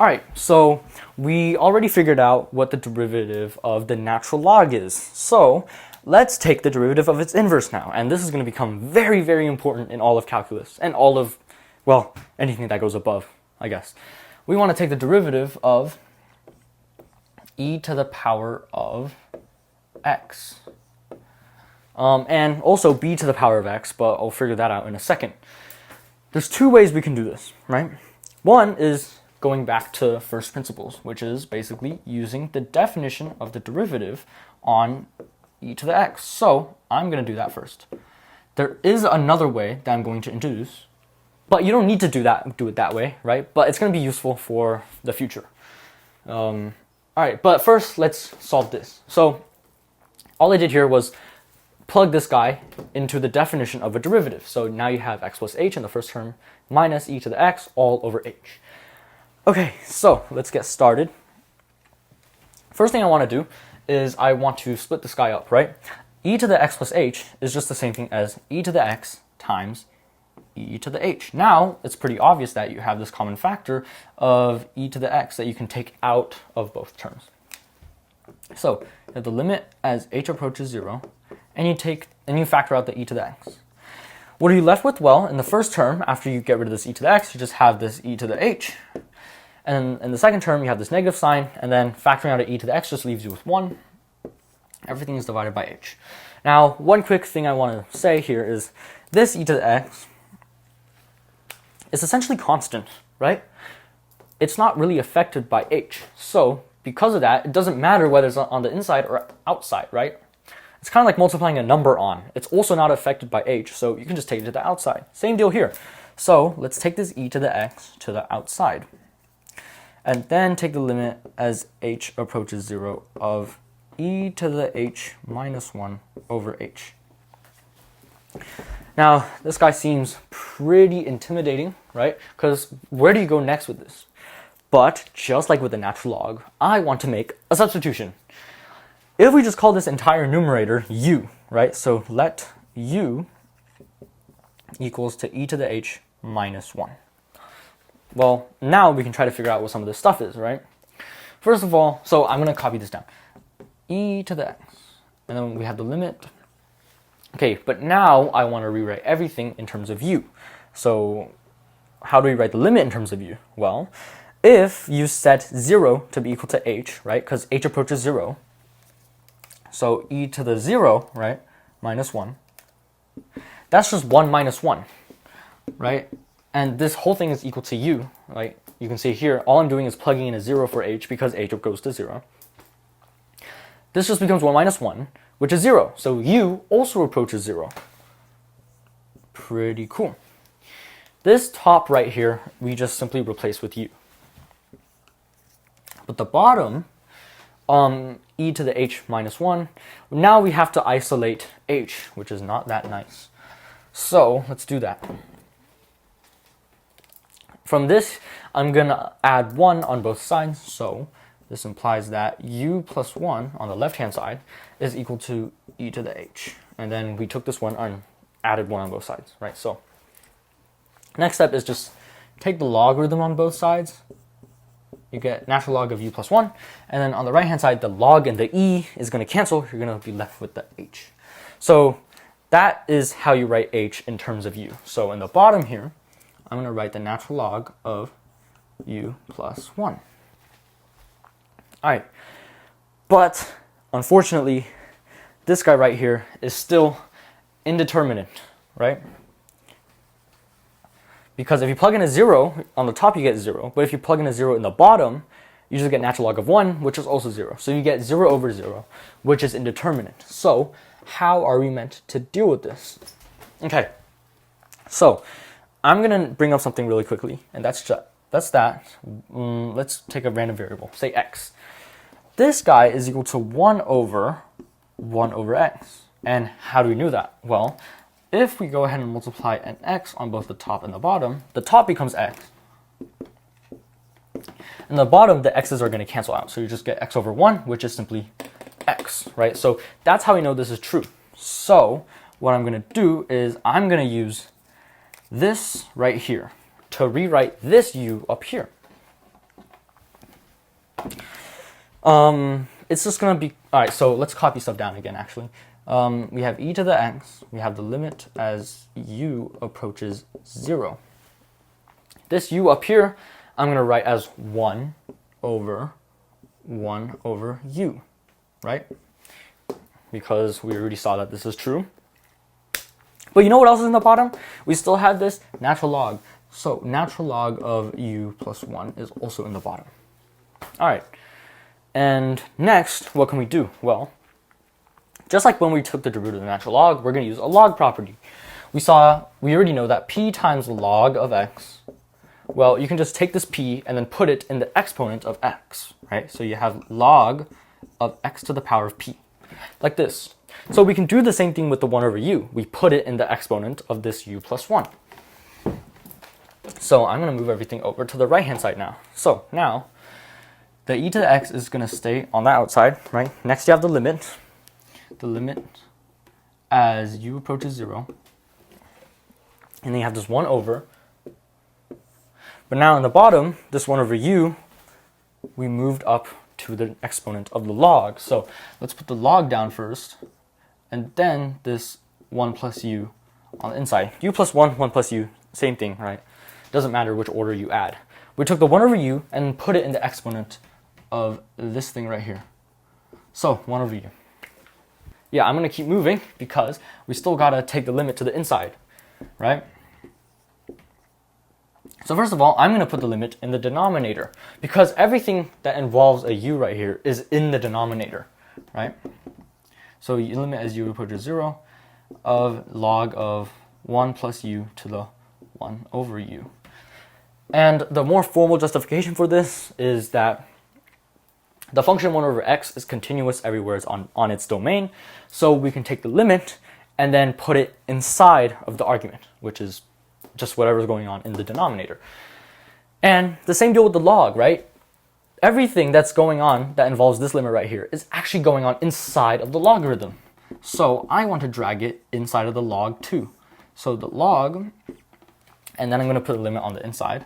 All right, so we already figured out what the derivative of the natural log is. So let's take the derivative of its inverse now. And this is going to become very, very important in all of calculus and all of, well, anything that goes above, I guess. We want to take the derivative of e to the power of x. And also b to the power of x, but I'll figure that out in a second. There's two ways we can do this, right? One is going back to first principles, which is basically using the definition of the derivative on e to the x. So I'm going to do that first. There is another way that I'm going to introduce, but you don't need to do it that way, right? But it's going to be useful for the future. All right, but first let's solve this. So all I did here was plug this guy into the definition of a derivative. So now you have x plus h in the first term minus e to the x all over h. Okay, so let's get started. First thing I want to do is I want to split this guy up, right? E to the x plus h is just the same thing as e to the x times e to the h. Now, it's pretty obvious that you have this common factor of e to the x that you can take out of both terms. So, you have the limit as h approaches 0, and you factor out the e to the x. What are you left with? Well, in the first term, after you get rid of this e to the x, you just have this e to the h. And in the second term, you have this negative sign, and then factoring out an e to the x just leaves you with 1. Everything is divided by h. Now, one quick thing I want to say here is this e to the x is essentially constant, right? It's not really affected by h. So, because of that, it doesn't matter whether it's on the inside or outside, right? It's kind of like multiplying a number on. It's also not affected by h, so you can just take it to the outside. Same deal here. So, let's take this e to the x to the outside. And then take the limit as h approaches 0 of e to the h minus 1 over h. Now, this guy seems pretty intimidating, right? Because where do you go next with this? But just like with the natural log, I want to make a substitution. If we just call this entire numerator u, right? So let u equals to e to the h minus 1. Well, now we can try to figure out what some of this stuff is, right? First of all, so I'm going to copy this down. E to the x. And then we have the limit. Okay, but now I want to rewrite everything in terms of u. So how do we write the limit in terms of u? Well, if you set 0 to be equal to h, right? Because h approaches 0. So e to the 0, right? Minus 1. That's just 1 minus 1, right? And this whole thing is equal to u, right? You can see here, all I'm doing is plugging in a 0 for h because h goes to 0. This just becomes 1 minus 1, which is 0. So u also approaches 0. Pretty cool. This top right here, we just simply replace with u. But the bottom, e to the h minus 1, now we have to isolate h, which is not that nice. So let's do that. From this, I'm going to add 1 on both sides, so this implies that u plus 1 on the left-hand side is equal to e to the h. And then we took this one and added 1 on both sides, right? So next step is just take the logarithm on both sides. You get natural log of u plus 1. And then on the right-hand side, the log and the e is going to cancel. You're going to be left with the h. So that is how you write h in terms of u. So in the bottom here, I'm going to write the natural log of u plus 1. All right, but unfortunately, this guy right here is still indeterminate, right? Because if you plug in a 0, on the top you get 0, but if you plug in a 0 in the bottom, you just get natural log of 1, which is also 0. So you get 0 over 0, which is indeterminate. So how are we meant to deal with this? Okay, so I'm going to bring up something really quickly, and that's that. Let's take a random variable, say x. This guy is equal to 1 over x. And how do we know that? Well, if we go ahead and multiply an x on both the top and the top becomes x. And the bottom, the x's are going to cancel out. So you just get x over 1, which is simply x, right? So that's how we know this is true. So what I'm going to do is I'm going to use this right here to rewrite this u up here. It's just going to be, all right, so let's copy stuff down again, actually. We have e to the x, we have the limit as u approaches 0. This u up here, I'm going to write as 1 over u, right? Because we already saw that this is true. But you know what else is in the bottom? We still have this natural log. So natural log of u plus 1 is also in the bottom. All right. And next, what can we do? Well, just like when we took the derivative of the natural log, we're going to use a log property. We already know that p times the log of x, well, you can just take this p and then put it in the exponent of x, right? So you have log of x to the power of p, like this. So we can do the same thing with the 1 over u. We put it in the exponent of this u plus 1. So I'm going to move everything over to the right-hand side now. So now, the e to the x is going to stay on the outside, right? Next you have the limit as u approaches 0. And then you have this 1 over. But now in the bottom, this 1 over u, we moved up to the exponent of the log. So let's put the log down first. And then this 1 plus u on the inside. U plus 1, 1 plus u, same thing, right? Doesn't matter which order you add. We took the 1 over u and put it in the exponent of this thing right here. So 1 over u. Yeah, I'm going to keep moving because we still got to take the limit to the inside, right? So first of all, I'm going to put the limit in the denominator because everything that involves a u right here is in the denominator, right? So you limit as u approaches 0 of log of 1 plus u to the 1 over u. And the more formal justification for this is that the function 1 over x is continuous everywhere it's on its domain. So we can take the limit and then put it inside of the argument, which is just whatever's going on in the denominator. And the same deal with the log, right? Everything that's going on that involves this limit right here is actually going on inside of the logarithm. So I want to drag it inside of the log too. So the log, and then I'm going to put a limit on the inside,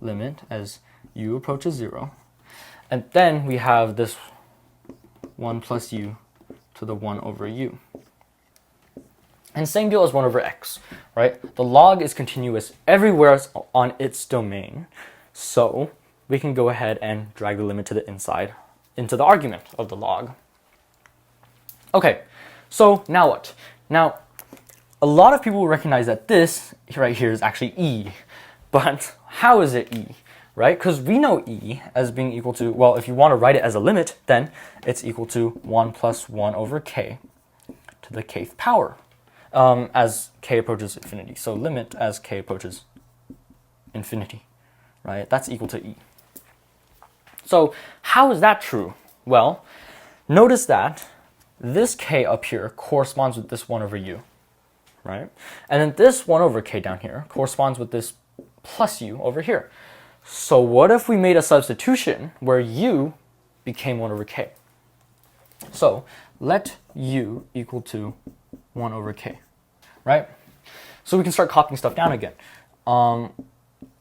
limit as u approaches 0. And then we have this 1 plus u to the 1 over u. And same deal as 1 over x, right? The log is continuous everywhere on its domain. So we can go ahead and drag the limit to the inside into the argument of the log. Okay, so now what? Now, a lot of people will recognize that this right here is actually e. But how is it e, right? Because we know e as being equal to, well, if you want to write it as a limit, then it's equal to 1 plus 1 over k to the kth power as k approaches infinity. So limit as k approaches infinity, right? That's equal to e. So how is that true? Well, notice that this k up here corresponds with this 1 over u, right? And then this 1 over k down here corresponds with this plus u over here. So what if we made a substitution where u became 1 over k? So let u equal to 1 over k, right? So we can start copying stuff down again.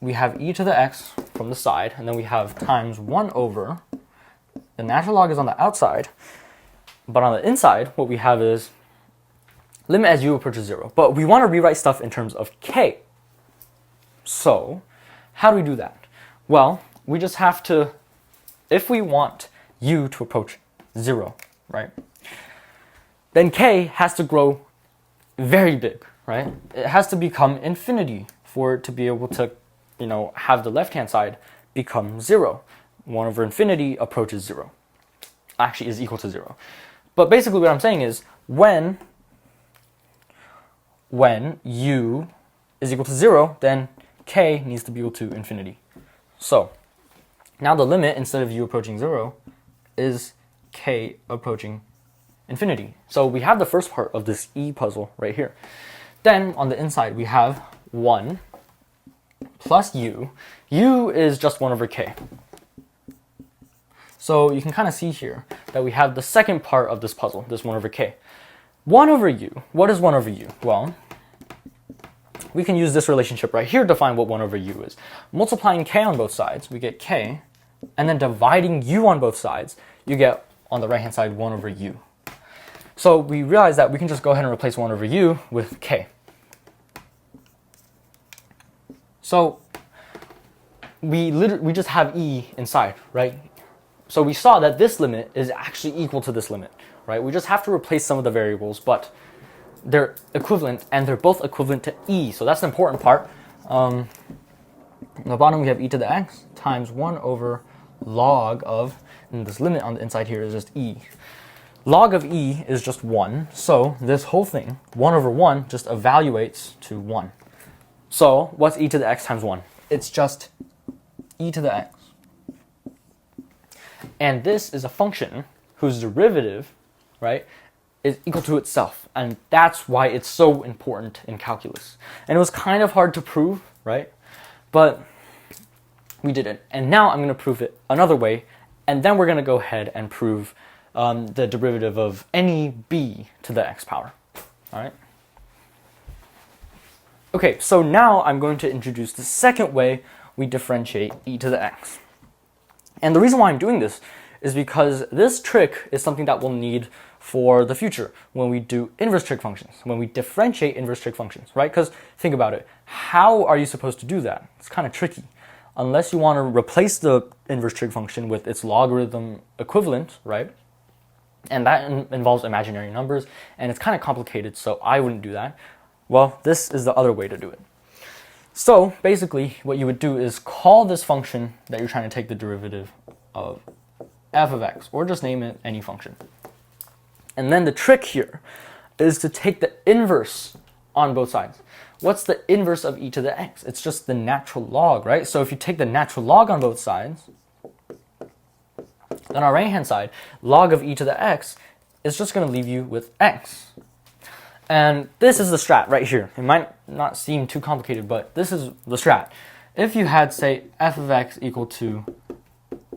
We have e to the x from the side, and then we have times 1 over, the natural log is on the outside, but on the inside, what we have is limit as u approaches 0. But we want to rewrite stuff in terms of k. So how do we do that? Well, we just have to, if we want u to approach 0, right, then k has to grow very big, right? It has to become infinity for it to be able to, have the left-hand side become 0. 1 over infinity approaches 0. Actually is equal to 0. But basically what I'm saying is when u is equal to 0, then k needs to be equal to infinity. So now the limit, instead of u approaching 0, is k approaching infinity. So we have the first part of this e puzzle right here. Then on the inside we have 1 plus u. U is just 1 over k. So you can kind of see here that we have the second part of this puzzle, this 1 over k. 1 over u. What is 1 over u? Well, we can use this relationship right here to find what 1 over u is. Multiplying k on both sides, we get k and then dividing u on both sides, you get on the right hand side 1 over u. So we realize that we can just go ahead and replace 1 over u with k. So we just have e inside, right? So we saw that this limit is actually equal to this limit, right? We just have to replace some of the variables, but they're equivalent, and they're both equivalent to e. So that's the important part. On the bottom we have e to the x times 1 over log of, and this limit on the inside here is just e. Log of e is just 1, so this whole thing, 1 over 1, just evaluates to 1. So what's e to the x times 1? It's just e to the x. And this is a function whose derivative, right, is equal to itself. And that's why it's so important in calculus. And it was kind of hard to prove, right? But we did it. And now I'm going to prove it another way. And then we're going to go ahead and prove the derivative of any b to the x power. All right? Okay, so now I'm going to introduce the second way we differentiate e to the x. And the reason why I'm doing this is because this trick is something that we'll need for the future when we do inverse trig functions, when we differentiate inverse trig functions, right? Because think about it, how are you supposed to do that? It's kind of tricky. Unless you want to replace the inverse trig function with its logarithm equivalent, right? And that involves imaginary numbers, and it's kind of complicated, so I wouldn't do that. Well, this is the other way to do it. So basically, what you would do is call this function that you're trying to take the derivative of f of x, or just name it any function. And then the trick here is to take the inverse on both sides. What's the inverse of e to the x? It's just the natural log, right? So if you take the natural log on both sides, then on our right-hand side, log of e to the x is just going to leave you with x. And this is the strat right here. It might not seem too complicated, but this is the strat. If you had, say, f of x equal to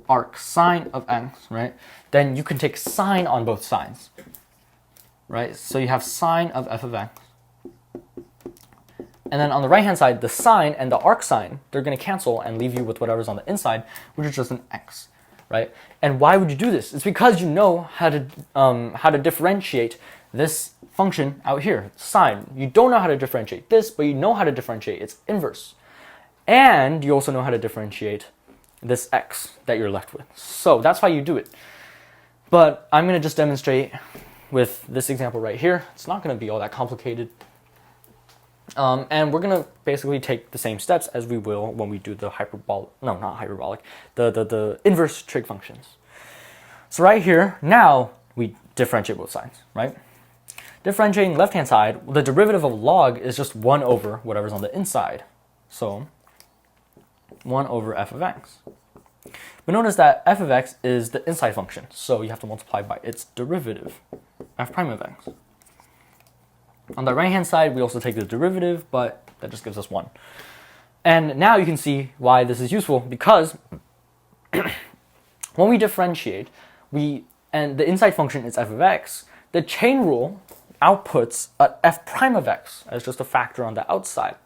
arc sine of x, right, then you can take sine on both sides, right? So you have sine of f of x. And then on the right-hand side, the sine and the arc sine, they're going to cancel and leave you with whatever's on the inside, which is just an x, right? And why would you do this? It's because you know how to differentiate this function out here, sine. You don't know how to differentiate this, but you know how to differentiate its inverse. And you also know how to differentiate this x that you're left with. So that's why you do it. But I'm going to just demonstrate with this example right here. It's not going to be all that complicated. And we're going to basically take the same steps as we will when we do the the inverse trig functions. So right here, now we differentiate both sides, right? Differentiating left-hand side, the derivative of log is just 1 over whatever's on the inside. So 1 over f of x. But notice that f of x is the inside function, so you have to multiply by its derivative, f prime of x. On the right-hand side, we also take the derivative, but that just gives us 1. And now you can see why this is useful, because when we differentiate, and the inside function is f of x, the chain rule outputs f prime of x as just a factor on the outside.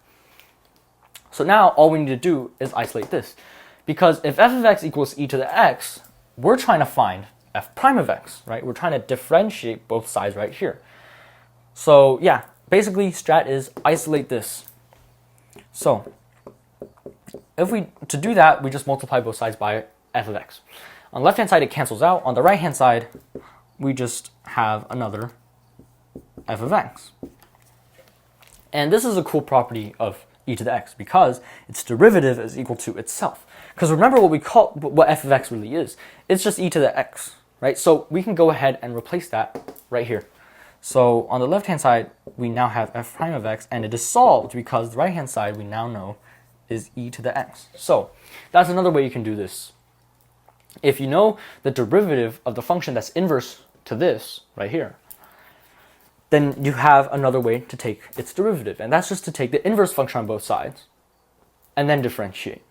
So now all we need to do is isolate this. Because if f of x equals e to the x, we're trying to find f prime of x, right? We're trying to differentiate both sides right here. So yeah, basically strat is isolate this. So to do that, we just multiply both sides by f of x. On the left-hand side, it cancels out. On the right-hand side, we just have another f of x. And this is a cool property of e to the x because its derivative is equal to itself. Because remember what f of x really is. It's just e to the x, right? So we can go ahead and replace that right here. So on the left-hand side, we now have f prime of x, and it is solved because the right-hand side we now know is e to the x. So that's another way you can do this. If you know the derivative of the function that's inverse to this right here, then you have another way to take its derivative, and that's just to take the inverse function on both sides and then differentiate.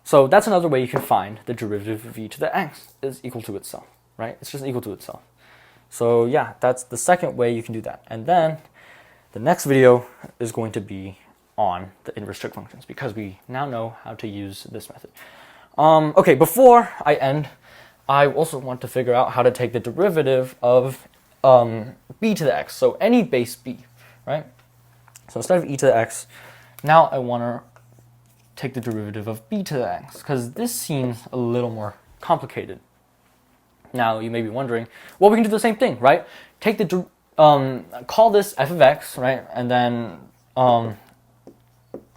So that's another way you can find the derivative of e to the x is equal to itself, right? It's just equal to itself. So yeah, that's the second way you can do that. And then the next video is going to be on the inverse trig functions because we now know how to use this method. Okay, before I end, I also want to figure out how to take the derivative of b to the x. So any base b, right? So instead of e to the x, now I want to take the derivative of b to the x, because this seems a little more complicated. Now you may be wondering, well, we can do the same thing, right? Take the call this f of x, right, and then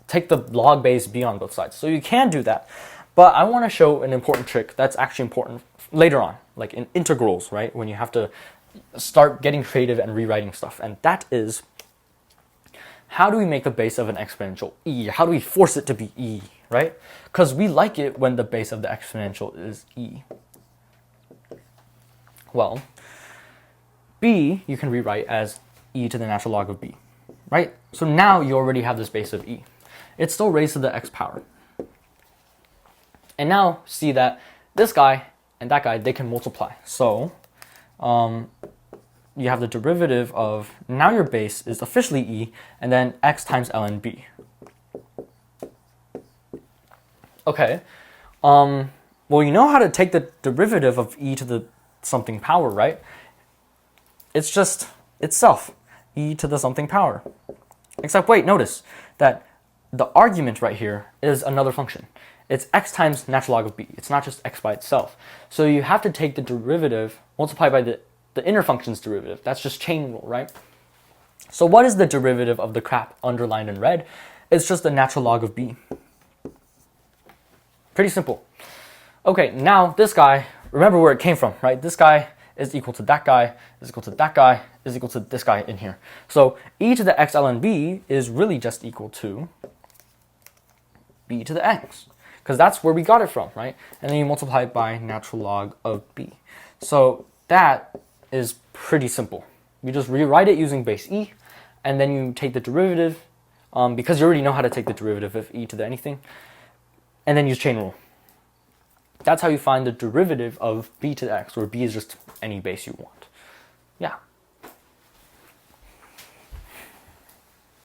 take the log base b on both sides. So you can do that, but I want to show an important trick that's actually important later on, like in integrals, right, when you have to start getting creative and rewriting stuff, and that is, how do we make the base of an exponential e? How do we force it to be e, right? Because we like it when the base of the exponential is e. Well, b you can rewrite as e to the natural log of b, right? So now you already have this base of e. It's still raised to the x power. And now see that this guy and that guy, they can multiply. So you have the derivative of, now your base is officially e, and then x times ln b. Okay, well, you know how to take the derivative of e to the something power, right? It's just itself, e to the something power. Except wait, notice that the argument right here is another function. It's x times natural log of b. It's not just x by itself. So you have to take the derivative multiplied by the inner function's derivative. That's just chain rule, right? So what is the derivative of the crap underlined in red? It's just the natural log of b. Pretty simple. Okay, now this guy, remember where it came from, right? This guy is equal to that guy, is equal to that guy, is equal to this guy in here. So e to the x ln b is really just equal to b to the x, because that's where we got it from, right? And then you multiply it by natural log of b. So that is pretty simple. You just rewrite it using base e, and then you take the derivative, because you already know how to take the derivative of e to the anything, and then use chain rule. That's how you find the derivative of b to the x, where b is just any base you want. Yeah.